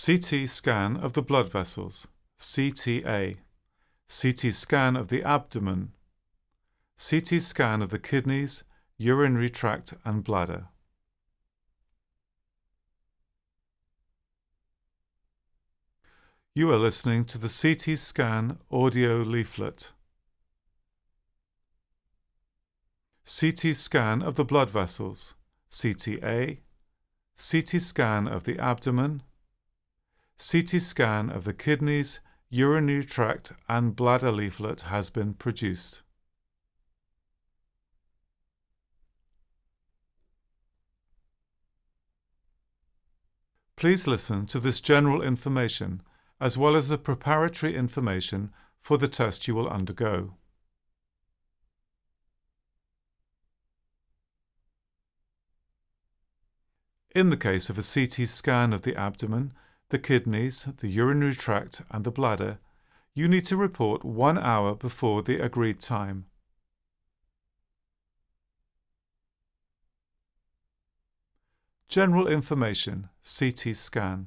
CT scan of the blood vessels, CTA, CT scan of the abdomen, CT scan of the kidneys, urinary tract and bladder. You are listening to the CT scan audio leaflet. CT scan of the blood vessels, CTA, CT scan of the abdomen, CT scan of the kidneys, urinary tract and bladder leaflet has been produced. Please listen to this general information as well as the preparatory information for the test you will undergo. In the case of a CT scan of the abdomen, the kidneys, the urinary tract and the bladder, you need to report 1 hour before the agreed time. General information, CT scan.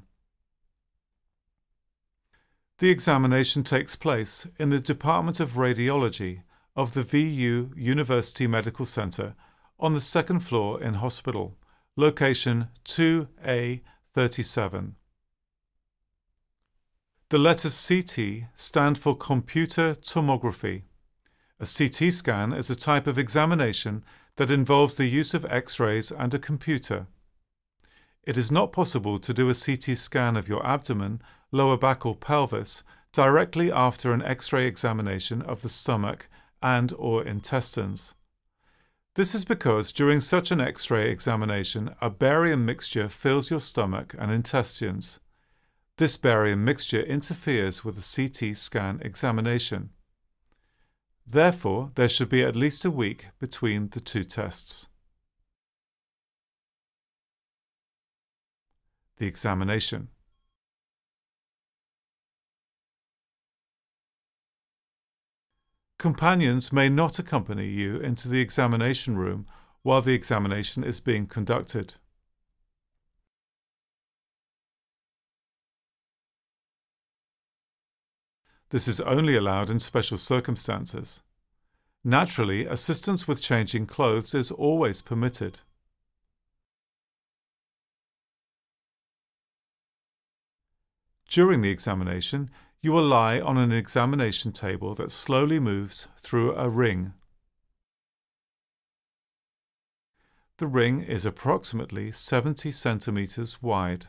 The examination takes place in the Department of Radiology of the VU University Medical Center on the second floor in hospital, location 2A37. The letters CT stand for computer tomography. A CT scan is a type of examination that involves the use of X-rays and a computer. It is not possible to do a CT scan of your abdomen, lower back or pelvis directly after an X-ray examination of the stomach and/or intestines. This is because during such an X-ray examination, a barium mixture fills your stomach and intestines. This barium mixture interferes with the CT scan examination. Therefore, there should be at least a week between the two tests. The examination. Companions may not accompany you into the examination room while the examination is being conducted. This is only allowed in special circumstances. Naturally, assistance with changing clothes is always permitted. During the examination, you will lie on an examination table that slowly moves through a ring. The ring is approximately 70 centimeters wide.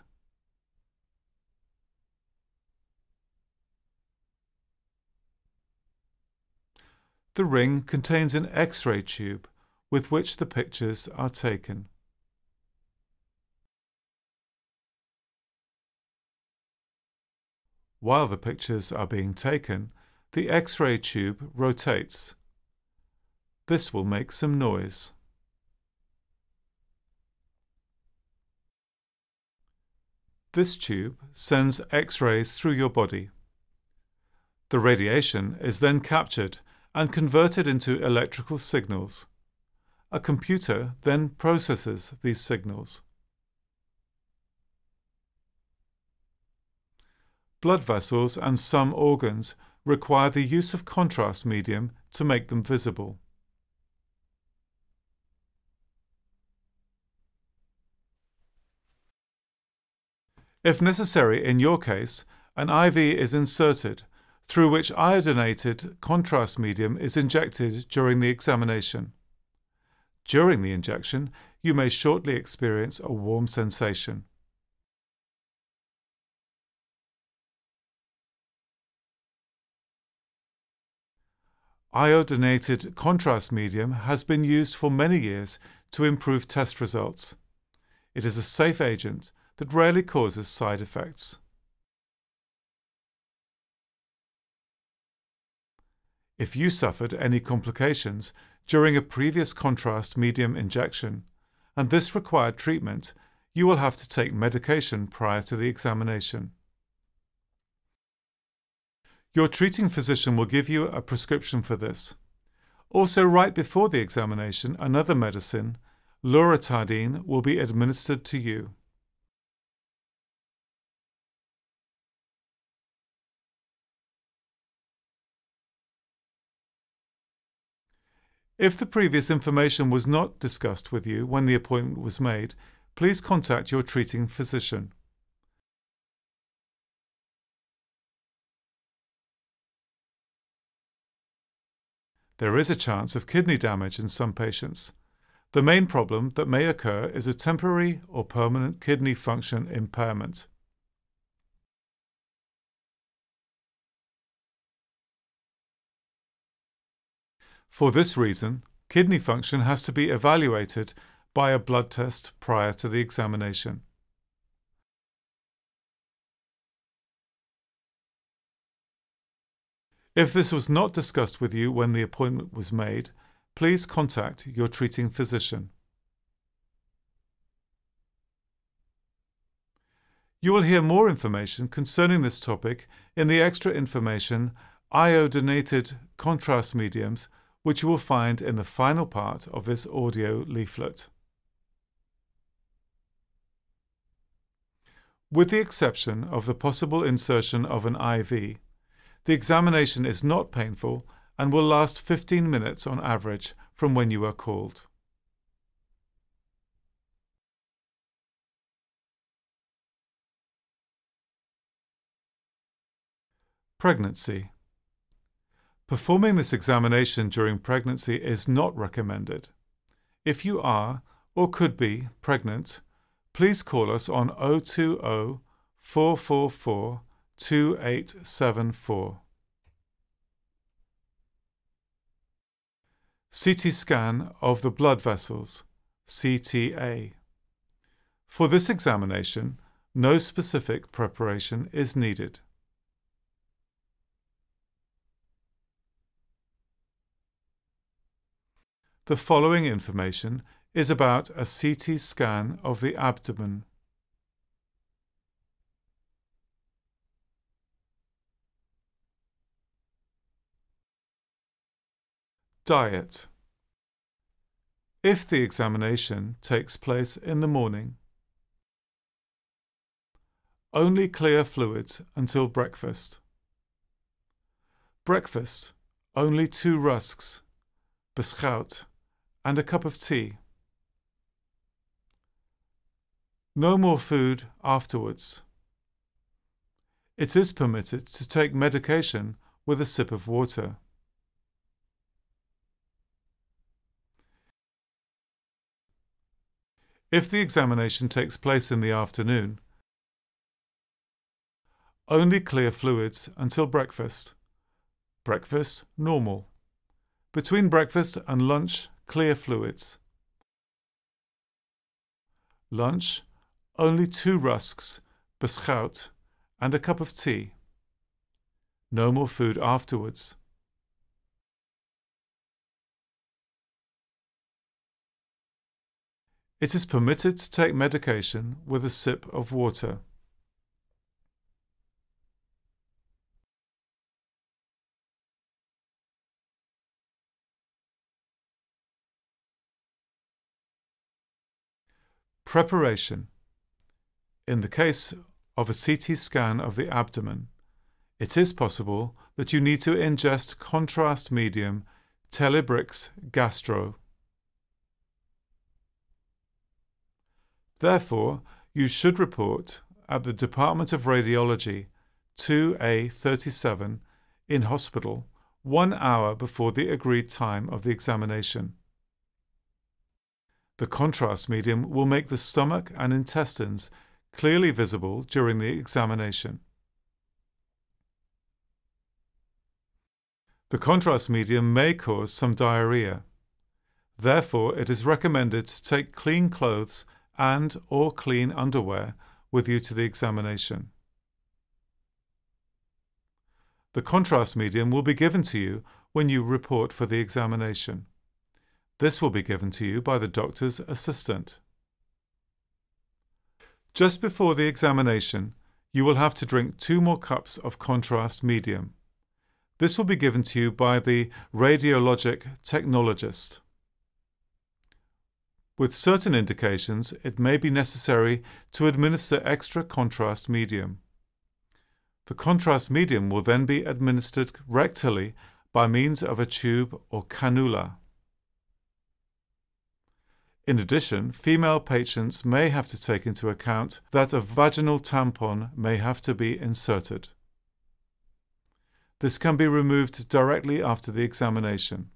The ring contains an X-ray tube with which the pictures are taken. While the pictures are being taken, the X-ray tube rotates. This will make some noise. This tube sends X-rays through your body. The radiation is then captured and converted into electrical signals. A computer then processes these signals. Blood vessels and some organs require the use of contrast medium to make them visible. If necessary in your case, an IV is inserted through which iodinated contrast medium is injected during the examination. During the injection, you may shortly experience a warm sensation. Iodinated contrast medium has been used for many years to improve test results. It is a safe agent that rarely causes side effects. If you suffered any complications during a previous contrast medium injection, and this required treatment, you will have to take medication prior to the examination. Your treating physician will give you a prescription for this. Also, right before the examination, another medicine, loratadine, will be administered to you. If the previous information was not discussed with you when the appointment was made, please contact your treating physician. There is a chance of kidney damage in some patients. The main problem that may occur is a temporary or permanent kidney function impairment. For this reason, kidney function has to be evaluated by a blood test prior to the examination. If this was not discussed with you when the appointment was made, please contact your treating physician. You will hear more information concerning this topic in the extra information Iodinated contrast mediums, which you will find in the final part of this audio leaflet. With the exception of the possible insertion of an IV, the examination is not painful and will last 15 minutes on average from when you are called. Pregnancy. Performing this examination during pregnancy is not recommended. If you are, or could be, pregnant, please call us on 020 444 2874. CT scan of the blood vessels, CTA. For this examination, no specific preparation is needed. The following information is about a CT scan of the abdomen. Diet. If the examination takes place in the morning, only clear fluids until breakfast. Breakfast, only 2 rusks, beschout, and a cup of tea. No more food afterwards. It is permitted to take medication with a sip of water. If the examination takes place in the afternoon, only clear fluids until breakfast. Breakfast, normal. Between breakfast and lunch, clear fluids. Lunch, only 2 rusks, beschout, and a cup of tea. No more food afterwards. It is permitted to take medication with a sip of water. Preparation. In the case of a CT scan of the abdomen, it is possible that you need to ingest contrast medium Telebrix Gastro. Therefore, you should report at the Department of Radiology 2A37 in hospital 1 hour before the agreed time of the examination. The contrast medium will make the stomach and intestines clearly visible during the examination. The contrast medium may cause some diarrhea. Therefore, it is recommended to take clean clothes and/or clean underwear with you to the examination. The contrast medium will be given to you when you report for the examination. This will be given to you by the doctor's assistant. Just before the examination, you will have to drink 2 more cups of contrast medium. This will be given to you by the radiologic technologist. With certain indications, it may be necessary to administer extra contrast medium. The contrast medium will then be administered rectally by means of a tube or cannula. In addition, female patients may have to take into account that a vaginal tampon may have to be inserted. This can be removed directly after the examination.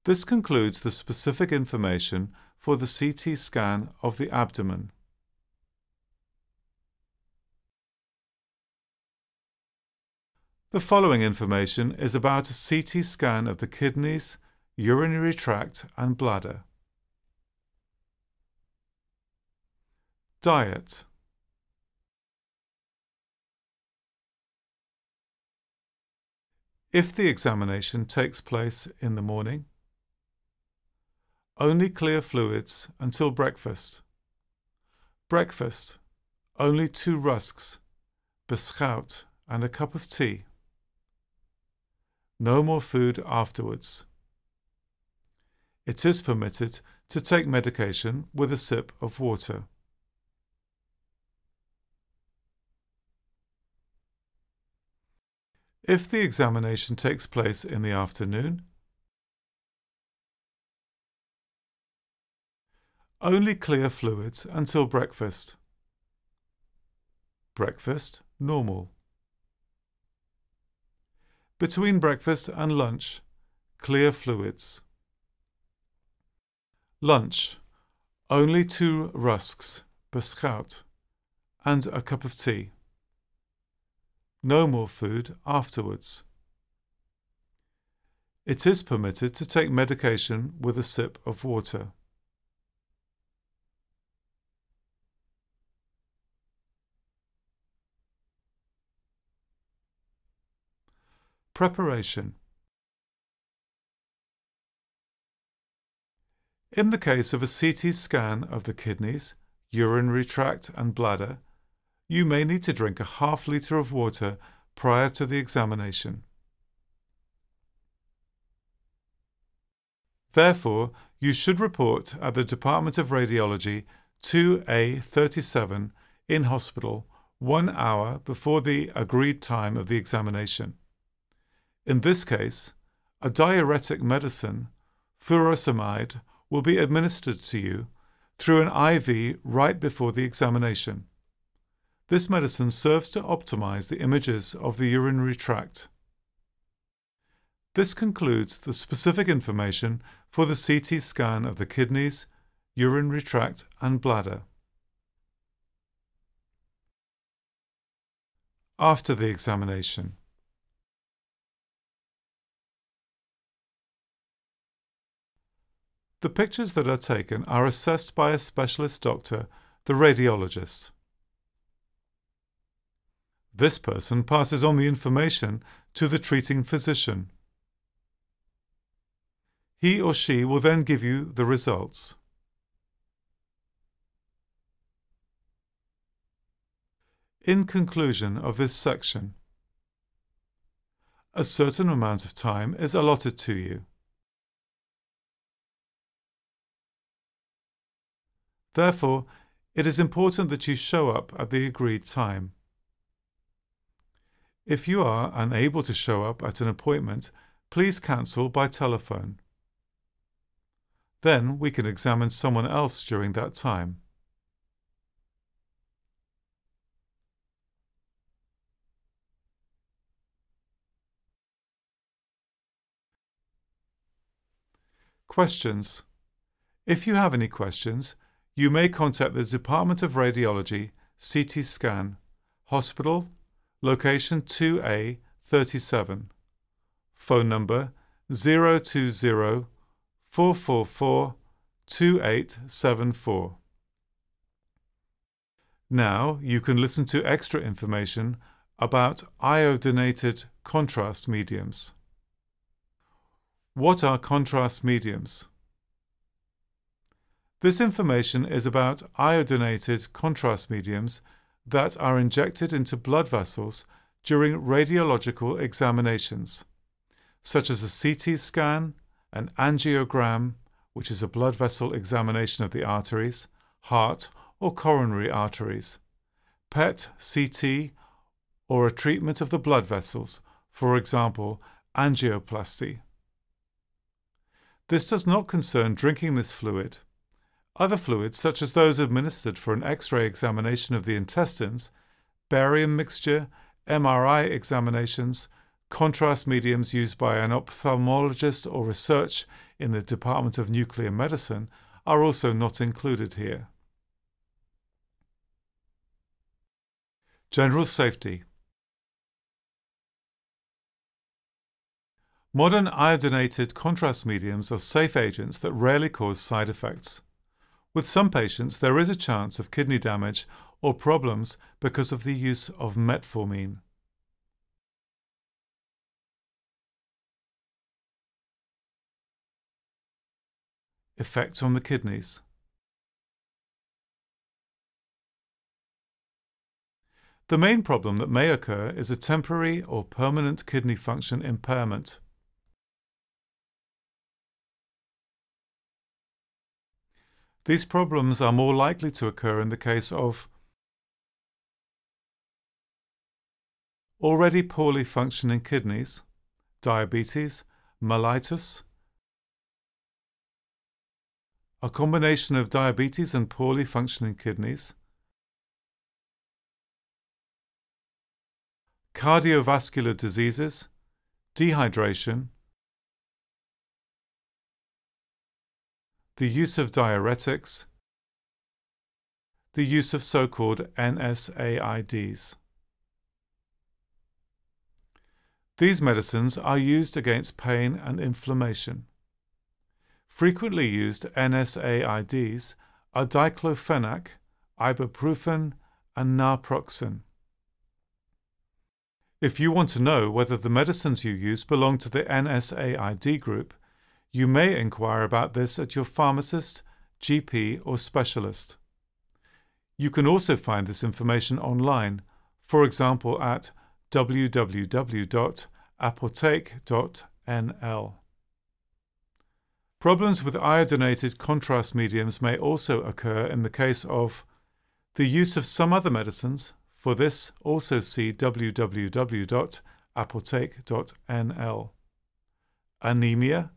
This concludes the specific information for the CT scan of the abdomen. The following information is about a CT scan of the kidneys, urinary tract and bladder. Diet. If the examination takes place in the morning, only clear fluids until breakfast. Breakfast, only 2 rusks, beschout and a cup of tea. No more food afterwards. It is permitted to take medication with a sip of water. If the examination takes place in the afternoon, only clear fluids until breakfast. Breakfast, normal. Between breakfast and lunch, clear fluids. Lunch, only 2 rusks, beschout, and a cup of tea. No more food afterwards. It is permitted to take medication with a sip of water. Preparation. In the case of a CT scan of the kidneys, urinary tract and bladder, you may need to drink a ½ liter of water prior to the examination. Therefore, you should report at the Department of Radiology 2A37 in hospital 1 hour before the agreed time of the examination. In this case, a diuretic medicine, furosemide, will be administered to you through an IV right before the examination. This medicine serves to optimize the images of the urinary tract. This concludes the specific information for the CT scan of the kidneys, urinary tract and bladder. After the examination. The pictures that are taken are assessed by a specialist doctor, the radiologist. This person passes on the information to the treating physician. He or she will then give you the results. In conclusion of this section, a certain amount of time is allotted to you. Therefore, it is important that you show up at the agreed time. If you are unable to show up at an appointment, please cancel by telephone. Then we can examine someone else during that time. Questions. If you have any questions, you may contact the Department of Radiology, CT scan, Hospital, location 2A37, phone number 020 444 2874. Now you can listen to extra information about iodinated contrast mediums. What are contrast mediums? This information is about iodinated contrast mediums that are injected into blood vessels during radiological examinations, such as a CT scan, an angiogram, which is a blood vessel examination of the arteries, heart or coronary arteries, PET, CT, or a treatment of the blood vessels for example, angioplasty. This does not concern drinking this fluid. Other fluids, such as those administered for an X-ray examination of the intestines, barium mixture, MRI examinations, contrast mediums used by an ophthalmologist or research in the Department of Nuclear Medicine, are also not included here. General safety. Modern iodinated contrast mediums are safe agents that rarely cause side effects. With some patients, there is a chance of kidney damage or problems because of the use of metformin. Effects on the kidneys. The main problem that may occur is a temporary or permanent kidney function impairment. These problems are more likely to occur in the case of already poorly functioning kidneys, diabetes, mellitus, a combination of diabetes and poorly functioning kidneys, cardiovascular diseases, dehydration, the use of diuretics, the use of so-called NSAIDs. These medicines are used against pain and inflammation. Frequently used NSAIDs are diclofenac, ibuprofen, and naproxen. If you want to know whether the medicines you use belong to the NSAID group, you may inquire about this at your pharmacist, GP, or specialist. You can also find this information online, for example at www.apotheke.nl. Problems with iodinated contrast mediums may also occur in the case of the use of some other medicines. For this, also see www.apotheke.nl. Anemia,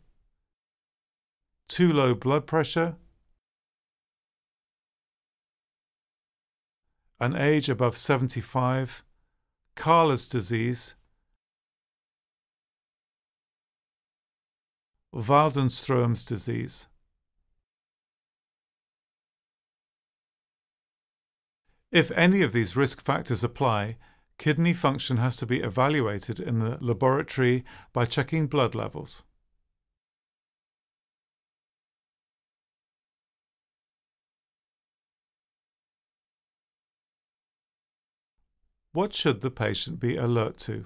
too low blood pressure, an age above 75, Carla's disease, Waldenström's disease. If any of these risk factors apply, kidney function has to be evaluated in the laboratory by checking blood levels. What should the patient be alert to?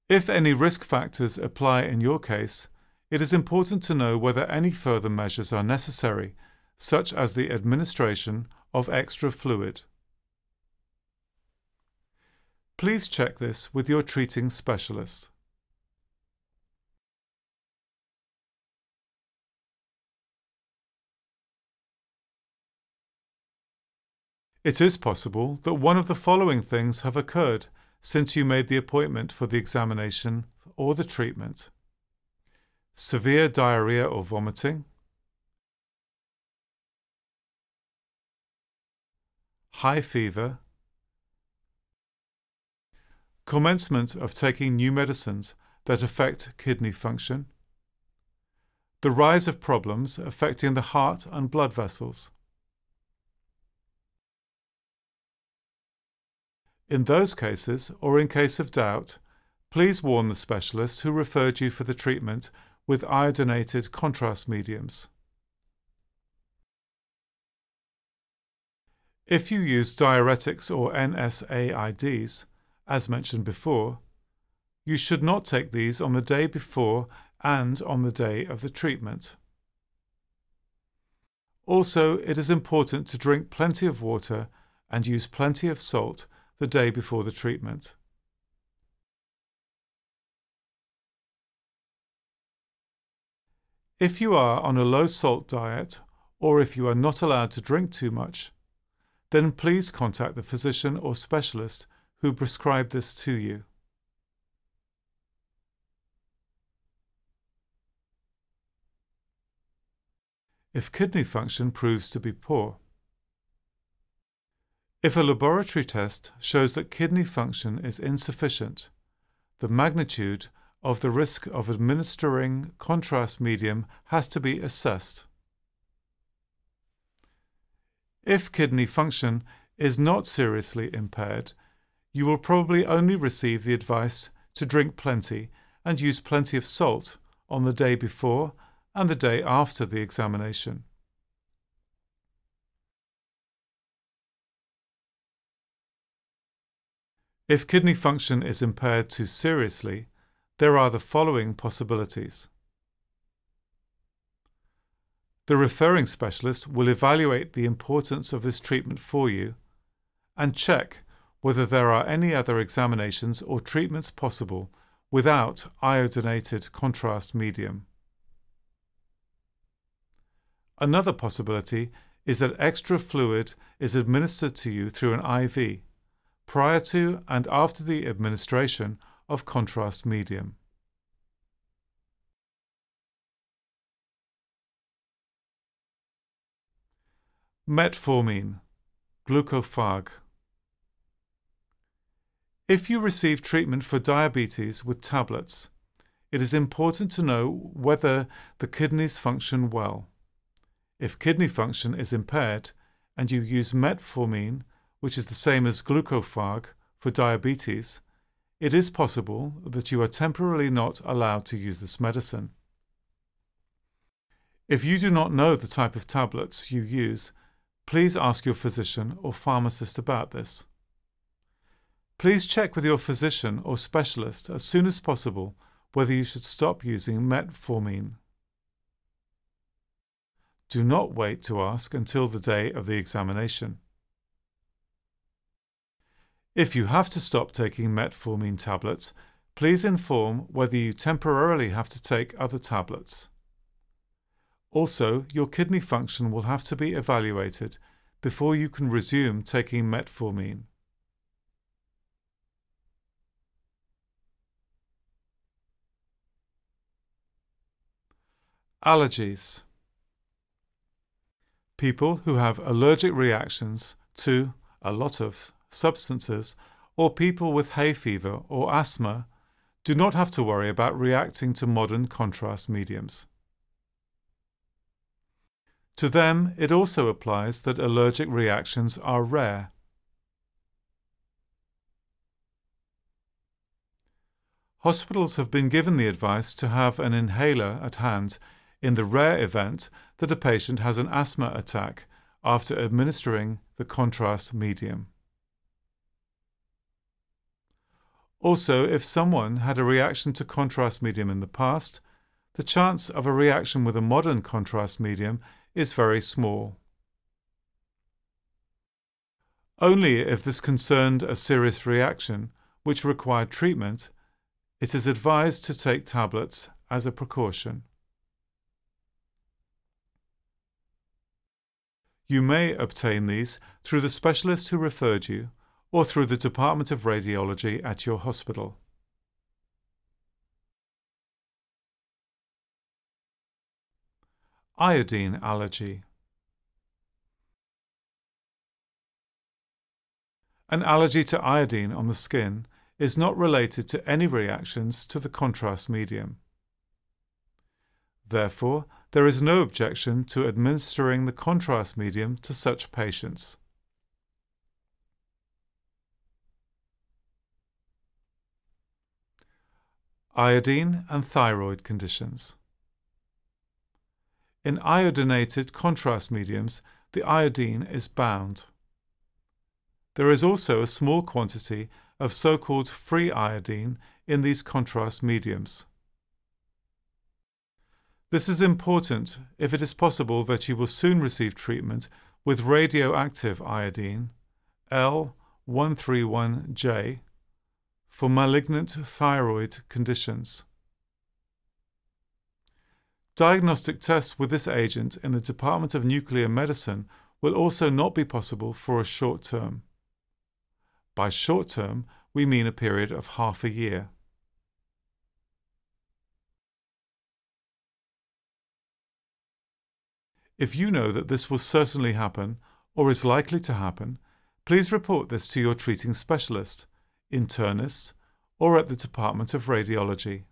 If any risk factors apply in your case, it is important to know whether any further measures are necessary, such as the administration of extra fluid. Please check this with your treating specialist. It is possible that one of the following things have occurred since you made the appointment for the examination or the treatment: severe diarrhea or vomiting, high fever, commencement of taking new medicines that affect kidney function, the rise of problems affecting the heart and blood vessels. In those cases, or in case of doubt, please warn the specialist who referred you for the treatment with iodinated contrast mediums. If you use diuretics or NSAIDs, as mentioned before, you should not take these on the day before and on the day of the treatment. Also, it is important to drink plenty of water and use plenty of salt the day before the treatment. If you are on a low-salt diet, or if you are not allowed to drink too much, then please contact the physician or specialist who prescribed this to you. if kidney function proves to be poor. If a laboratory test shows that kidney function is insufficient, the magnitude of the risk of administering contrast medium has to be assessed. If kidney function is not seriously impaired, you will probably only receive the advice to drink plenty and use plenty of salt on the day before and the day after the examination. If kidney function is impaired too seriously, there are the following possibilities. The referring specialist will evaluate the importance of this treatment for you and check whether there are any other examinations or treatments possible without iodinated contrast medium. Another possibility is that extra fluid is administered to you through an IV prior to and after the administration of contrast medium. Metformin Glucophage. If you receive treatment for diabetes with tablets, it is important to know whether the kidneys function well. If kidney function is impaired and you use metformin, which is the same as glucophage for diabetes, it is possible that you are temporarily not allowed to use this medicine. If you do not know the type of tablets you use, please ask your physician or pharmacist about this. Please check with your physician or specialist as soon as possible whether you should stop using metformin. Do not wait to ask until the day of the examination. If you have to stop taking metformin tablets, please inform whether you temporarily have to take other tablets. Also, your kidney function will have to be evaluated before you can resume taking metformin. Allergies. People who have allergic reactions to a lot of substances, or people with hay fever or asthma do not have to worry about reacting to modern contrast mediums. To them, it also applies that allergic reactions are rare. Hospitals have been given the advice to have an inhaler at hand in the rare event that a patient has an asthma attack after administering the contrast medium. Also, if someone had a reaction to contrast medium in the past, the chance of a reaction with a modern contrast medium is very small. Only if this concerned a serious reaction which required treatment, it is advised to take tablets as a precaution. You may obtain these through the specialist who referred you or through the Department of Radiology at your hospital. Iodine allergy. An allergy to iodine on the skin is not related to any reactions to the contrast medium. Therefore, there is no objection to administering the contrast medium to such patients. Iodine and thyroid conditions. In iodinated contrast mediums, the iodine is bound. There is also a small quantity of so-called free iodine in these contrast mediums. This is important if it is possible that you will soon receive treatment with radioactive iodine, L131J, for malignant thyroid conditions. Diagnostic tests with this agent in the Department of Nuclear Medicine will also not be possible for a short term. By short term, we mean a period of half a year. If you know that this will certainly happen or is likely to happen, please report this to your treating specialist, internist, or at the Department of Radiology.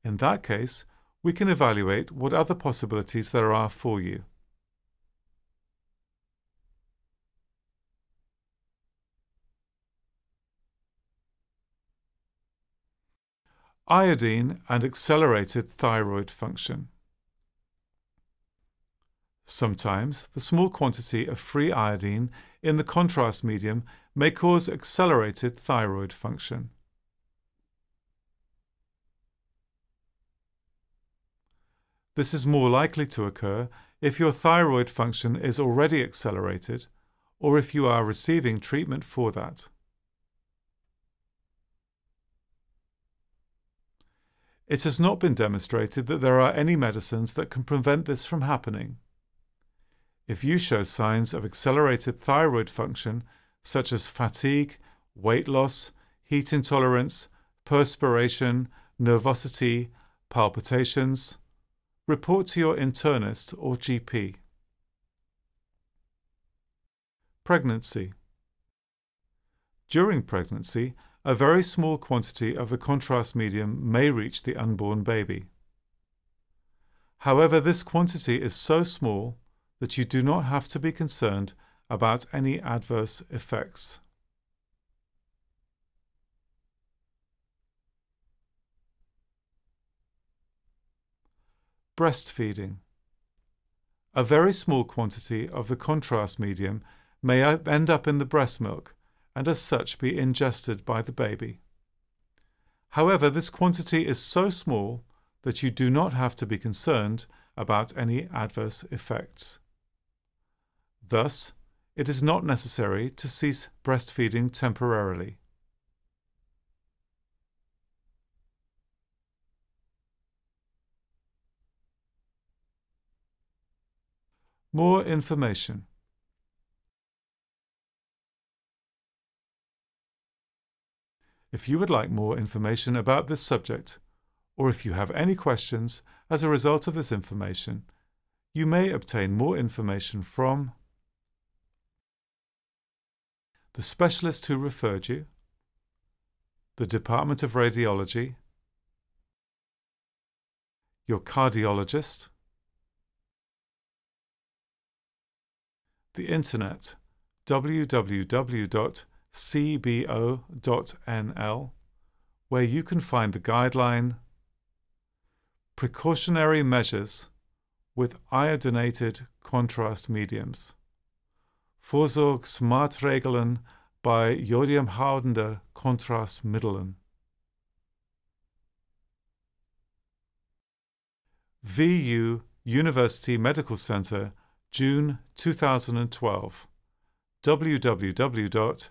In that case, we can evaluate what other possibilities there are for you. Iodine and accelerated thyroid function. Sometimes the small quantity of free iodine in the contrast medium may cause accelerated thyroid function. This is more likely to occur if your thyroid function is already accelerated or if you are receiving treatment for that. It has not been demonstrated that there are any medicines that can prevent this from happening. If you show signs of accelerated thyroid function, such as fatigue, weight loss, heat intolerance, perspiration, nervosity, palpitations, report to your internist or GP. Pregnancy. During pregnancy, a very small quantity of the contrast medium may reach the unborn baby. However, this quantity is so small that you do not have to be concerned about any adverse effects. Breastfeeding. A very small quantity of the contrast medium may end up in the breast milk and as such be ingested by the baby. However, this quantity is so small that you do not have to be concerned about any adverse effects. Thus, it is not necessary to cease breastfeeding temporarily. More information. If you would like more information about this subject, or if you have any questions as a result of this information, you may obtain more information from the specialist who referred you, the Department of Radiology, your cardiologist, the Internet, www.cbo.nl, where you can find the guideline Precautionary Measures with Iodinated Contrast Mediums. Vorsorgsmaatregelen bei jodiumhoudende Contrastmiddelen. VU University Medical Center, June 2012. www.VUmc.nl